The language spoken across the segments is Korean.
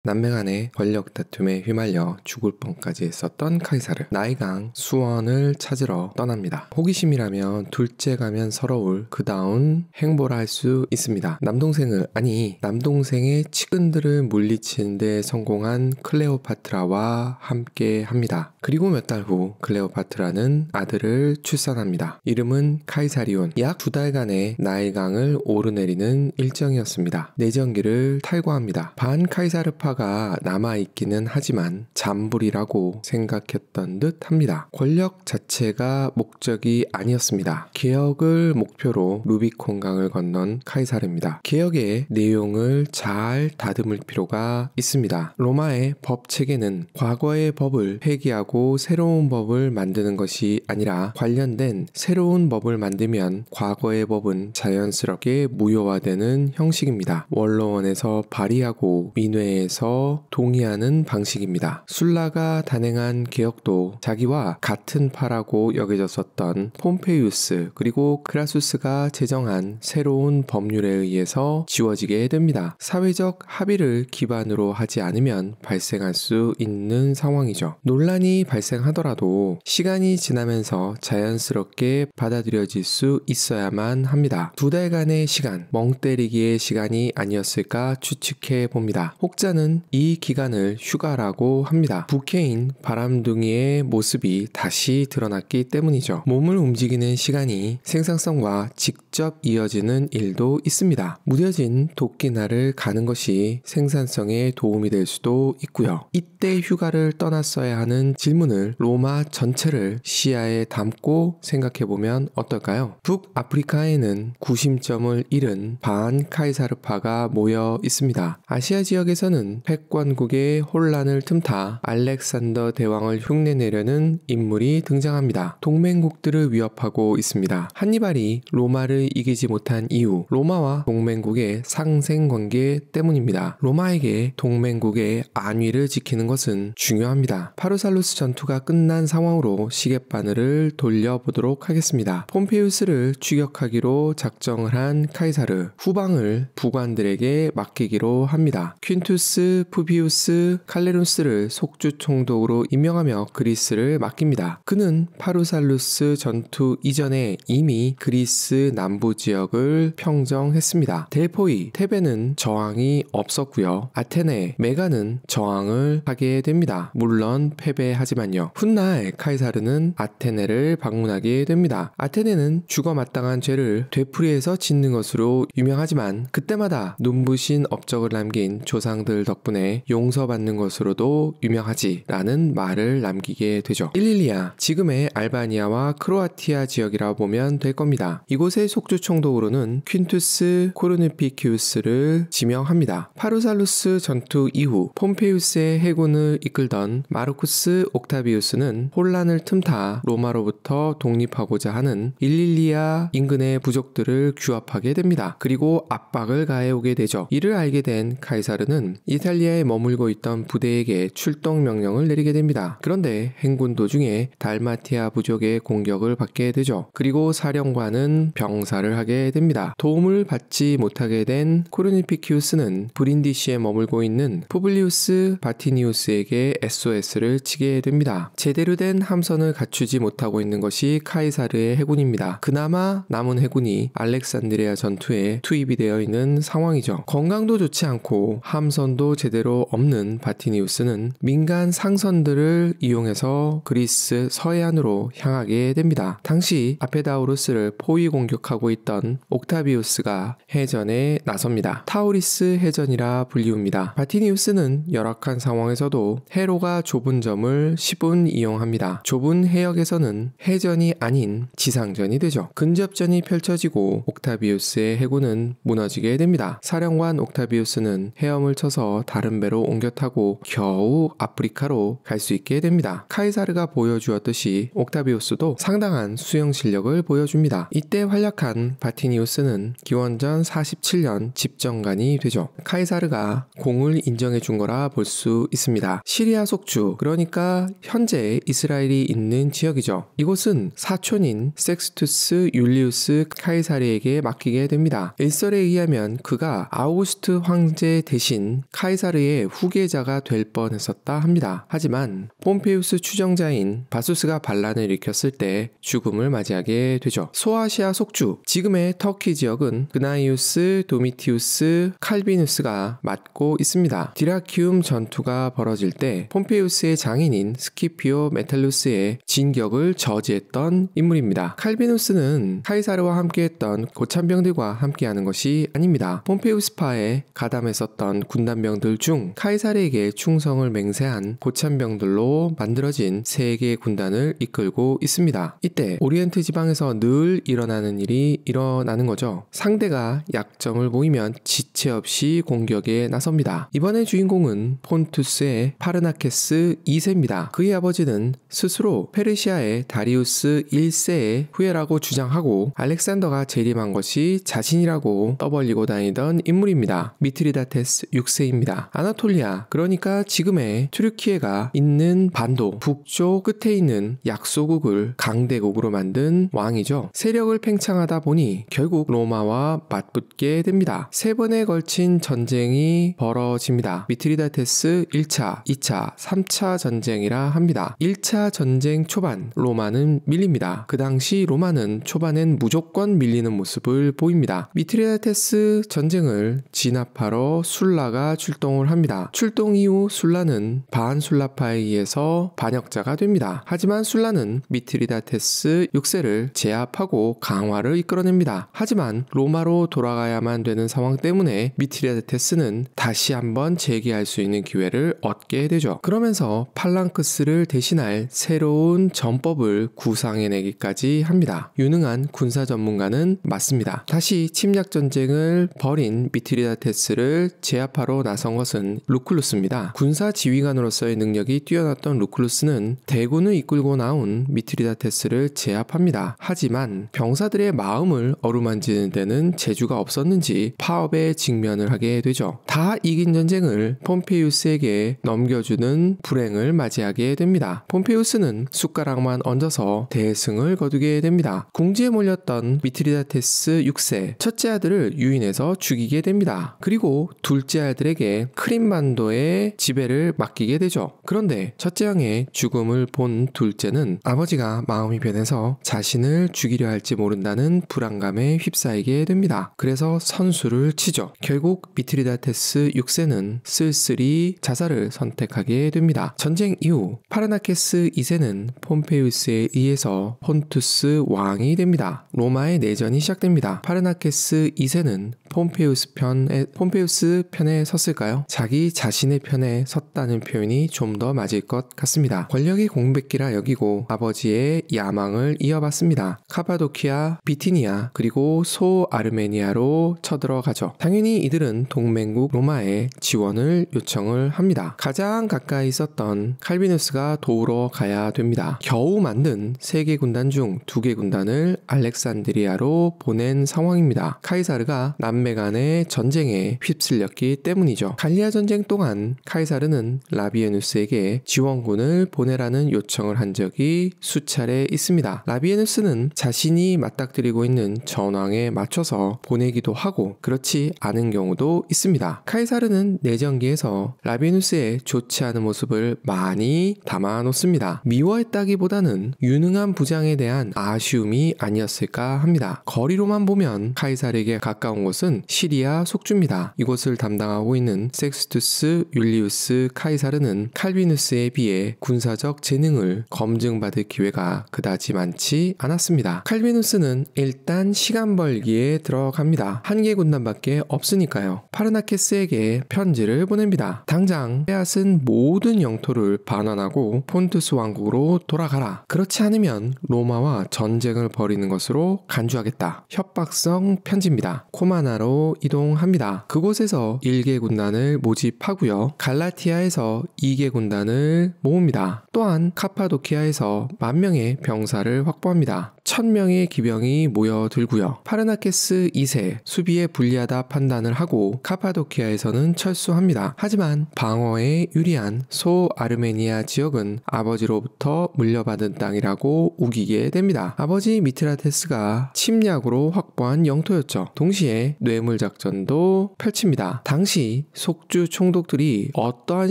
남매 간의 권력 다툼에 휘말려 죽을 뻔까지 했었던 카이사르. 나이강 수원을 찾으러 떠납니다. 호기심이라면 둘째 가면 서러울 그다운 행보라 할 수 있습니다. 남동생의 측은들을 물리치는 데 성공한 클레오파트라와 함께 합니다. 그리고 몇 달 후 클레오파트라는 아들을 출산합니다. 이름은 카이사리온. 약 2달간의 나이강을 오르내리는 일정이었습니다. 내전기를 탈거합니다. 반 카이사르파가 남아있기는 하지만 잠불이라고 생각했던 듯 합니다. 권력 자체가 목적이 아니었습니다. 개혁을 목표로 루비콘강을 건넌 카이사르입니다. 개혁의 내용을 잘 다듬을 필요가 있습니다. 로마의 법 체계는 과거의 법을 폐기하고 새로운 법을 만드는 것이 아니라 관련된 새로운 법을 만들면 과거의 법은 자연스럽게 무효화되는 형식입니다. 원로원에서 발의하고 민회에서 동의하는 방식입니다. 술라가 단행한 개혁도 자기와 같은 파라고 여겨졌었던 폼페이우스 그리고 크라수스가 제정한 새로운 법률에 의해서 지워지게 됩니다. 사회적 합의를 기반으로 하지 않으면 발생할 수 있는 상황이죠. 논란이 발생하더라도 시간이 지나면서 자연스럽게 받아들여질 수 있어야만 합니다. 2달간의 시간, 멍 때리기의 시간이 아니었을까 추측해 봅니다. 혹자는 이 기간을 휴가라고 합니다. 부캐인 바람둥이의 모습이 다시 드러났기 때문이죠. 몸을 움직이는 시간이 생산성과 직접 이어지는 일도 있습니다. 무뎌진 도끼날을 가는 것이 생산성에 도움이 될 수도 있고요. 이때 휴가를 떠났어야 하는 질문을 로마 전체를 시야에 담고 생각해보면 어떨까요? 북아프리카에는 구심점을 잃은 반 카이사르파가 모여 있습니다. 아시아 지역에서는 패권국의 혼란을 틈타 알렉산더 대왕을 흉내내려는 인물이 등장합니다. 동맹국들을 위협하고 있습니다. 한니발이 로마를 이기지 못한 이유, 로마와 동맹국의 상생관계 때문입니다. 로마에게 동맹국의 안위를 지키는 것은 중요합니다. 파루살루스 전투가 끝난 상황으로 시계바늘을 돌려보도록 하겠습니다. 폼페이우스를 추격하기로 작정을 한 카이사르, 후방을 부관들에게 맡기기로 합니다. 퀸투스 푸비우스 칼레루스를 속주총독으로 임명하며 그리스를 맡깁니다. 그는 파루살루스 전투 이전에 이미 그리스 남부 지역을 평정했습니다. 델포이, 테베는 저항이 없었고요. 아테네, 메가는 저항을 하게 됩니다. 물론 패배하지만요. 훗날 카이사르는 아테네를 방문하게 됩니다. 아테네는 죽어마땅한 죄를 되풀이해서 짓는 것으로 유명하지만 그때마다 눈부신 업적을 남긴 조상들 덕분에 용서받는 것으로도 유명하지 라는 말을 남기게 되죠. 일릴리아, 지금의 알바니아와 크로아티아 지역이라 보면 될 겁니다. 이곳의 속주총독으로는 퀸투스 코르니피키우스를 지명합니다. 파루살루스 전투 이후 폼페이우스의 해군을 이끌던 마르쿠스 옥타비우스는 혼란을 틈타 로마로부터 독립하고자 하는 일릴리아 인근의 부족들을 규합하게 됩니다. 그리고 압박을 가해오게 되죠. 이를 알게 된 카이사르는 이탈리아에 머물고 있던 부대에게 출동 명령을 내리게 됩니다. 그런데 행군 도중에 달마티아 부족의 공격을 받게 되죠. 그리고 사령관은 병사를 하게 됩니다. 도움을 받지 못하게 된 코르니피키우스는 브린디시에 머물고 있는 푸블리우스 바티니우스에게 SOS를 치게 됩니다. 제대로 된 함선을 갖추지 못하고 있는 것이 카이사르의 해군입니다. 그나마 남은 해군이 알렉산드리아 전투에 투입이 되어 있는 상황이죠. 건강도 좋지 않고 함선도 제대로 없는 바티니우스는 민간 상선들을 이용해서 그리스 서해안으로 향하게 됩니다. 당시 아페다우루스를 포위 공격하고 있던 옥타비우스가 해전에 나섭니다. 타우리스 해전이라 불리웁니다. 바티니우스는 열악한 상황에서도 해로가 좁은 점을 10분 이용합니다. 좁은 해역에서는 해전이 아닌 지상전이 되죠. 근접전이 펼쳐지고 옥타비우스의 해군은 무너지게 됩니다. 사령관 옥타비우스는 헤엄을 쳐서 다른 배로 옮겨 타고 겨우 아프리카로 갈 수 있게 됩니다. 카이사르가 보여주었듯이 옥타비우스도 상당한 수영 실력을 보여줍니다. 이때 활약한 바티니우스는 기원전 47년 집정관이 되죠. 카이사르가 공을 인정해 준 거라 볼 수 있습니다. 시리아 속주, 그러니까 현재 이스라엘이 있는 지역이죠. 이곳은 사촌인 섹스투스 율리우스 카이사르에게 맡기게 됩니다. 일설에 의하면 그가 아우구스트 황제 대신 카이사르의 후계자가 될 뻔했었다 합니다. 하지만 폼페이우스 추종자인 바수스가 반란을 일으켰을 때 죽음을 맞이하게 되죠. 소아시아 속주, 지금의 터키 지역은 그나이우스, 도미티우스, 칼비누스가 맡고 있습니다. 디라키움 전투가 벌어질 때 폼페이우스의 장인인 스키피오 메탈루스의 진격을 저지했던 인물입니다. 칼비누스는 카이사르와 함께했던 고참병들과 함께하는 것이 아닙니다. 폼페이우스파에 가담했었던 군단병들 중 카이사르에게 충성을 맹세한 고참병들로 만들어진 세 개의 군단을 이끌고 있습니다. 이때 오리엔트 지방에서 늘 일어나는 일이 일어나는 거죠. 상대가 약점을 보이면 지체 없이 공격에 나섭니다. 이번의 주인공은 폰투스의 파르나케스 2세입니다. 그의 아버지는 스스로 페르시아의 다리우스 1세의 후예라고 주장하고 알렉산더가 재림한 것이 자신이라고 떠벌리고 다니던 인물입니다. 미트리다테스 6세입니다. 아나톨리아, 그러니까 지금의 튀르키예가 있는 반도 북쪽 끝에 있는 약소국을 강대국으로 만든 왕이죠. 세력을 팽창하다 보니 결국 로마와 맞붙게 됩니다. 세 번에 걸친 전쟁이 벌어집니다. 미트리다테스 1차, 2차, 3차 전쟁이라 합니다. 1차 전쟁 초반 로마는 밀립니다. 그 당시 로마는 초반엔 무조건 밀리는 모습을 보입니다. 미트리다테스 전쟁을 진압하러 술라가 출동을 합니다. 출동 이후 술라는 반술라파에 의해서 반역자가 됩니다. 하지만 술라는 미트리다테스 6세를 제압하고 강화를 이끌어냅니다. 하지만 로마로 돌아가야만 되는 상황 때문에 미트리다테스는 다시 한번 재기할 수 있는 기회를 얻게 되죠. 그러면서 팔랑크스를 대신할 새로운 전법을 구상해내기까지 합니다. 유능한 군사 전문가는 맞습니다. 다시 침략 전쟁을 벌인 미트리다테스를 제압하러 나선 것은 루클루스입니다. 군사 지휘관으로서의 능력이 뛰어났던 루클루스는 대군을 이끌고 나온 미트리다테스를 제압합니다. 하지만 병사들의 마음을 어루만지는 데는 재주가 없었는지 파업에 직면을 하게 되죠. 다 이긴 전쟁을 폼페이우스에게 넘겨주는 불행을 맞이하게 됩니다. 폼페이우스는 숟가락만 얹어서 대승을 거두게 됩니다. 궁지에 몰렸던 미트리다테스 6세 첫째 아들을 유인해서 죽이게 됩니다. 그리고 둘째 아들에게 크림반도의 지배를 맡기게 되죠. 그런데 첫째 형의 죽음을 본 둘째는 아버지가 마음이 변해서 자신을 죽이려 할지 모른다는 불안감에 휩싸이게 됩니다. 그래서 선수를 치죠. 결국 미트리다테스 6세는 쓸쓸히 자살을 선택하게 됩니다. 전쟁 이후 파르나케스 2세는 폼페이우스에 의해서 폰투스 왕이 됩니다. 로마의 내전이 시작됩니다. 파르나케스 2세는 폼페이우스 편에 섰을까요? 자기 자신의 편에 섰다는 표현이 좀 더 맞을 것 같습니다. 권력의 공백기라 여기고 아버지의 야망을 이어받습니다. 카파도키아, 비티니아, 그리고 소아르메니아로 쳐들어가죠. 당연히 이들은 동맹국 로마에 지원을 요청을 합니다. 가장 가까이 있었던 칼비누스가 도우러 가야 됩니다. 겨우 만든 3개 군단 중 2개 군단을 알렉산드리아로 보낸 상황입니다. 카이사르가 남매 간의 전쟁에 휩쓸렸기 때문이죠. 갈리아 전쟁 동안 카이사르는 라비에누스에게 지원군을 보내라는 요청을 한 적이 수차례 있습니다. 라비에누스는 자신이 맞닥뜨리고 있는 전황에 맞춰서 보내기도 하고 그렇지 않은 경우도 있습니다. 카이사르는 내전기에서 라비에누스의 좋지 않은 모습을 많이 담아놓습니다. 미워했다기보다는 유능한 부장에 대한 아쉬움이 아니었을까 합니다. 거리로만 보면 카이사르에게 가까운 곳은 시리아 속주입니다. 이곳을 담당하고 있는 섹스투스 율리우스 카이사르는 칼비누스에 비해 군사적 재능을 검증받을 기회가 그다지 많지 않았습니다. 칼비누스는 일단 시간 벌기에 들어갑니다. 한 개 군단밖에 없으니까요. 파르나케스에게 편지를 보냅니다. 당장 빼앗은 모든 영토를 반환하고 폰투스 왕국으로 돌아가라. 그렇지 않으면 로마와 전쟁을 벌이는 것으로 간주하겠다. 협박성 편지입니다. 코마나로 이동합니다. 그곳에서 1개 군단을 모집하고요. 갈라티아에서 2개 군단을 모읍니다. 또한 카파도키아에서 10,000명의 병사를 확보합니다. 1000명의 기병이 모여들고요. 파르나케스 2세 수비에 불리하다 판단을 하고 카파도키아에서는 철수합니다. 하지만 방어에 유리한 소아르메니아 지역은 아버지로부터 물려받은 땅이라고 우기게 됩니다. 아버지 미트라테스가 침략으로 확보한 영토였죠. 동시에 뇌물작전도 펼칩니다. 당시 속주 총독들이 어떠한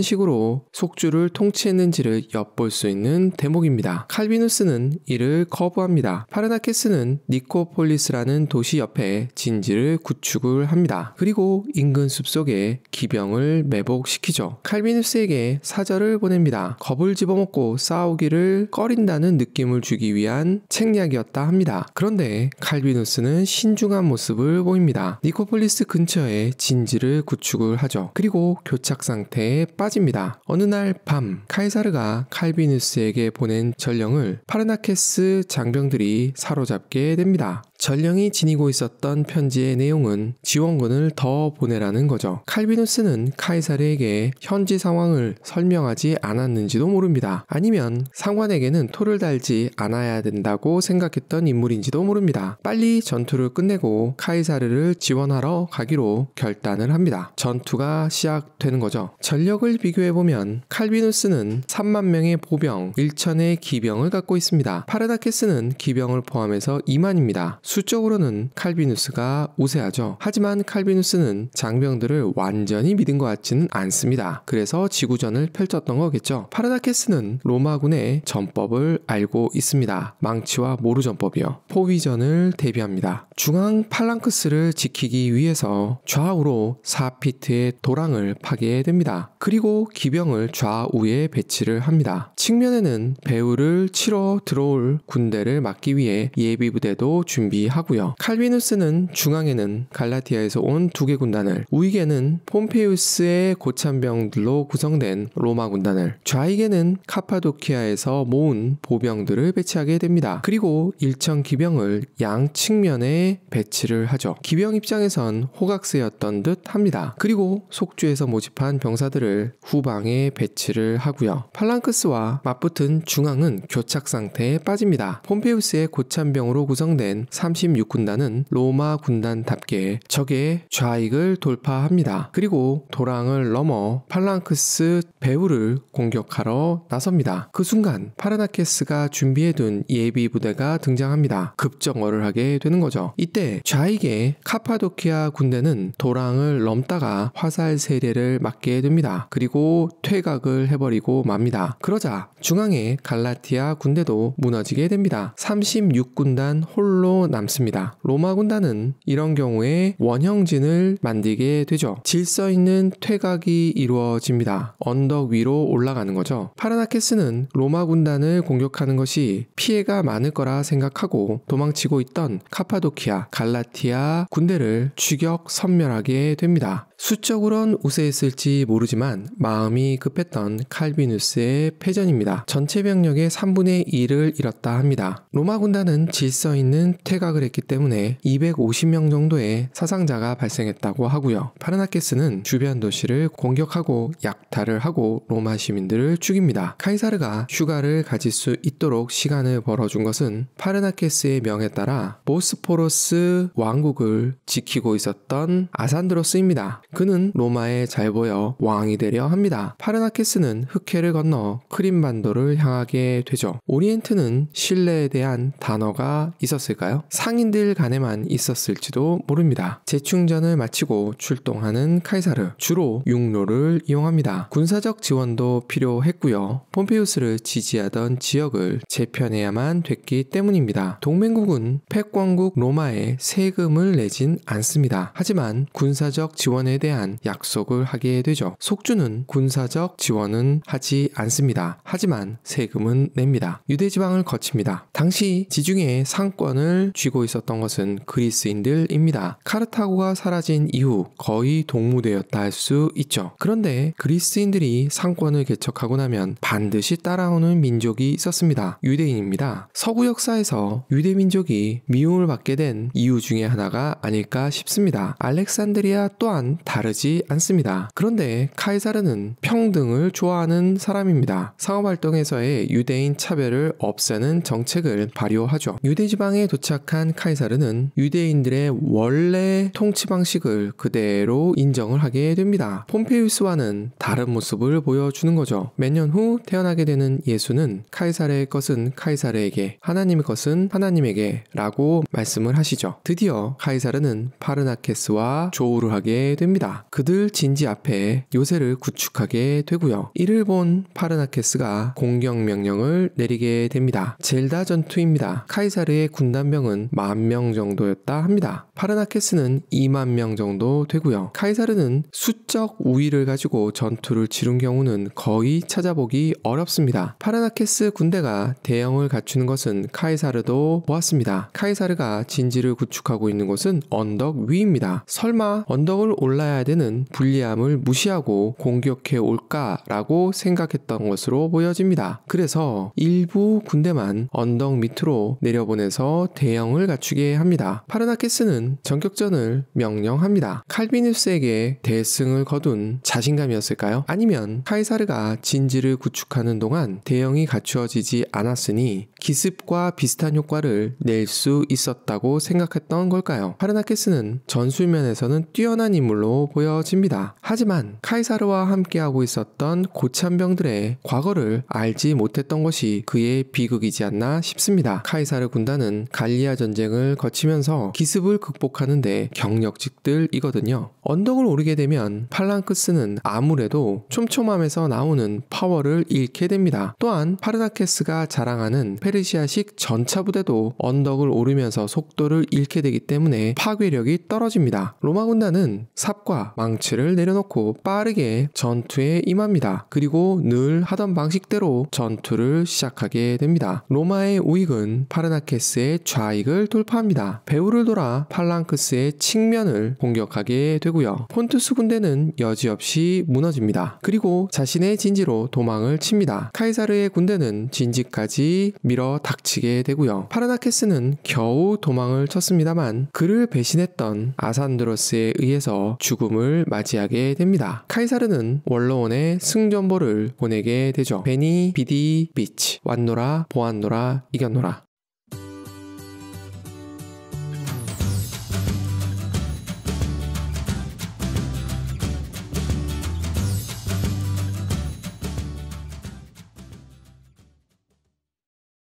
식으로 속주를 통치했는지를 엿볼 수 있는 대목입니다. 칼비누스는 이를 거부합니다. 파르나케스는 니코폴리스라는 도시 옆에 진지를 구축을 합니다. 그리고 인근 숲속에 기병을 매복시키죠. 칼비누스에게 사절을 보냅니다. 겁을 집어먹고 싸우기를 꺼린다는 느낌을 주기 위한 책략이었다 합니다. 그런데 칼비누스는 신중한 모습을 보입니다. 니코폴리스 근처에 진지를 구축을 하죠. 그리고 교착 상태에 빠집니다. 어느 날 밤 카이사르가 칼비누스에게 보낸 전령을 파르나케스 장병들이 사로잡게 됩니다. 전령이 지니고 있었던 편지의 내용은 지원군을 더 보내라는 거죠. 칼비누스는 카이사르에게 현지 상황을 설명하지 않았는지도 모릅니다. 아니면 상관에게는 토를 달지 않아야 된다고 생각했던 인물인지도 모릅니다. 빨리 전투를 끝내고 카이사르를 지원하러 가기로 결단을 합니다. 전투가 시작되는 거죠. 전력을 비교해보면 칼비누스는 3만 명의 보병, 1000의 기병을 갖고 있습니다. 파르나케스는 기병을 포함해서 2만입니다. 수적으로는 칼비누스가 우세하죠. 하지만 칼비누스는 장병들을 완전히 믿은 것 같지는 않습니다. 그래서 지구전을 펼쳤던 거겠죠. 파르나케스는 로마군의 전법을 알고 있습니다. 망치와 모루 전법이요. 포위전을 대비합니다. 중앙 팔랑크스를 지키기 위해서 좌우로 4피트의 도랑을 파괴됩니다. 그리고 기병을 좌우에 배치를 합니다. 측면에는 배후를 치러 들어올 군대를 막기 위해 예비부대도 준비하고요. 칼비누스는 중앙에는 갈라티아에서 온 2개 군단을, 우익에는 폼페이우스의 고참병들로 구성된 로마 군단을, 좌익에는 카파도키아에서 모은 보병들을 배치하게 됩니다. 그리고 1000 기병을 양 측면에 배치를 하죠. 기병 입장에선 호각세였던 듯 합니다. 그리고 속주에서 모집한 병사들을 후방에 배치를 하고요. 팔랑크스와 맞붙은 중앙은 교착 상태에 빠집니다. 폼페이우스의 고참병으로 구성된 36군단은 로마 군단답게 적의 좌익을 돌파합니다. 그리고 도랑을 넘어 팔랑크스 배후를 공격하러 나섭니다. 그 순간 파르나케스가 준비해둔 예비 부대가 등장합니다. 급정거를 하게 되는 거죠. 이때 좌익의 카파도키아 군대는 도랑을 넘다가 화살 세례를 맞게 됩니다. 그리고 퇴각을 해버리고 맙니다. 그러자 중앙의 갈라티아 군대도 무너지게 됩니다. 36군단 홀로 남습니다. 로마 군단은 이런 경우에 원형진을 만들게 되죠. 질서 있는 퇴각이 이루어집니다. 언덕 위로 올라가는 거죠. 파르나케스는 로마 군단을 공격하는 것이 피해가 많을 거라 생각하고 도망치고 있던 카파도키아, 갈라티아 군대를 추격 섬멸하게 됩니다. 수적으론 우세했을지 모르지만 마음이 급했던 칼비누스의 패전입니다. 전체 병력의 3분의 1을 잃었다 합니다. 로마 군단은 질서 있는 퇴각을 했기 때문에 250명 정도의 사상자가 발생했다고 하고요. 파르나케스는 주변 도시를 공격하고 약탈을 하고 로마 시민들을 죽입니다. 카이사르가 휴가를 가질 수 있도록 시간을 벌어준 것은 파르나케스의 명에 따라 보스포러스 왕국을 지키고 있었던 아산드로스입니다. 그는 로마에 잘 보여 왕이 되려 합니다. 파르나케스는 흑해를 건너 크림반도를 향하게 되죠. 오리엔트는 신뢰에 대한 단어가 있었을까요? 상인들 간에만 있었을지도 모릅니다. 재충전을 마치고 출동하는 카이사르, 주로 육로를 이용합니다. 군사적 지원도 필요했고요. 폼페이우스를 지지하던 지역을 재편해야만 됐기 때문입니다. 동맹국은 패권국 로마에 세금을 내진 않습니다. 하지만 군사적 지원에 대한 약속을 하게 되죠. 속주는 군사적 지원은 하지 않습니다. 하지만 세금은 냅니다. 유대지방을 거칩니다. 당시 지중해의 상권을 쥐고 있었던 것은 그리스인들입니다. 카르타고가 사라진 이후 거의 동무되었다 할 수 있죠. 그런데 그리스인들이 상권을 개척하고 나면 반드시 따라오는 민족이 있었습니다. 유대인입니다. 서구 역사에서 유대민족이 미움을 받게 된 이유 중에 하나가 아닐까 싶습니다. 알렉산드리아 또한 다르지 않습니다. 그런데 카이사르는 평등을 좋아하는 사람입니다. 상업활동에서의 유대인 차별을 없애는 정책을 발효하죠. 유대 지방에 도착한 카이사르는 유대인들의 원래 통치 방식을 그대로 인정을 하게 됩니다. 폼페이우스와는 다른 모습을 보여주는 거죠. 몇 년 후 태어나게 되는 예수는 카이사르의 것은 카이사르에게, 하나님의 것은 하나님에게 라고 말씀을 하시죠. 드디어 카이사르는 파르나케스와 조우를 하게 됩니다. 그들 진지 앞에 요새를 구축하게 되고요. 이를 본 파르나케스가 공격 명령을 내리게 됩니다. 젤다 전투입니다. 카이사르의 군단병은 10,000명 정도였다 합니다. 파르나케스는 20,000명 정도 되고요. 카이사르는 수적 우위를 가지고 전투를 치른 경우는 거의 찾아보기 어렵습니다. 파르나케스 군대가 대형을 갖추는 것은 카이사르도 보았습니다. 카이사르가 진지를 구축하고 있는 곳은 언덕 위입니다. 설마 언덕을 올라야 되는 불리함을 무시하고 공격해 올까라고 생각했던 것으로 보여집니다. 그래서 일부 군대만 언덕 밑으로 내려보내서 대형을 갖추게 합니다. 파르나케스는 전격전을 명령합니다. 칼비누스에게 대승을 거둔 자신감이었을까요? 아니면 카이사르가 진지를 구축하는 동안 대형이 갖추어지지 않았으니 기습과 비슷한 효과를 낼 수 있었다고 생각했던 걸까요? 파르나케스는 전술면에서는 뛰어난 인물로 보여집니다. 하지만 카이사르와 함께하고 있었던 고참병들의 과거를 알지 못했던 것이 그의 비극이지 않나 싶습니다. 카이사르 군단은 갈리아 전쟁을 거치면서 기습을 극복하는데 경력직들이거든요. 언덕을 오르게 되면 팔랑크스는 아무래도 촘촘함에서 나오는 파워를 잃게 됩니다. 또한 파르나케스가 자랑하는 페르시아식 전차부대도 언덕을 오르면서 속도를 잃게 되기 때문에 파괴력이 떨어집니다. 로마 군단은 삽과 망치를 내려놓고 빠르게 전투에 임합니다. 그리고 늘 하던 방식대로 전투를 시작하게 됩니다. 로마의 우익은 파르나케스의 좌익을 돌파합니다. 배후를 돌아 팔랑크스의 측면을 공격하게 되고요. 폰투스 군대는 여지없이 무너집니다. 그리고 자신의 진지로 도망을 칩니다. 카이사르의 군대는 진지까지 밀어 닥치게 되고요. 파르나케스는 겨우 도망을 쳤습니다만 그를 배신했던 아산드로스에 의해서 죽음을 맞이하게 됩니다. 카이사르는 원로원에 승전보를 보내게 되죠. 베니 비디 비치, 왔노라 보았노라 이겼노라.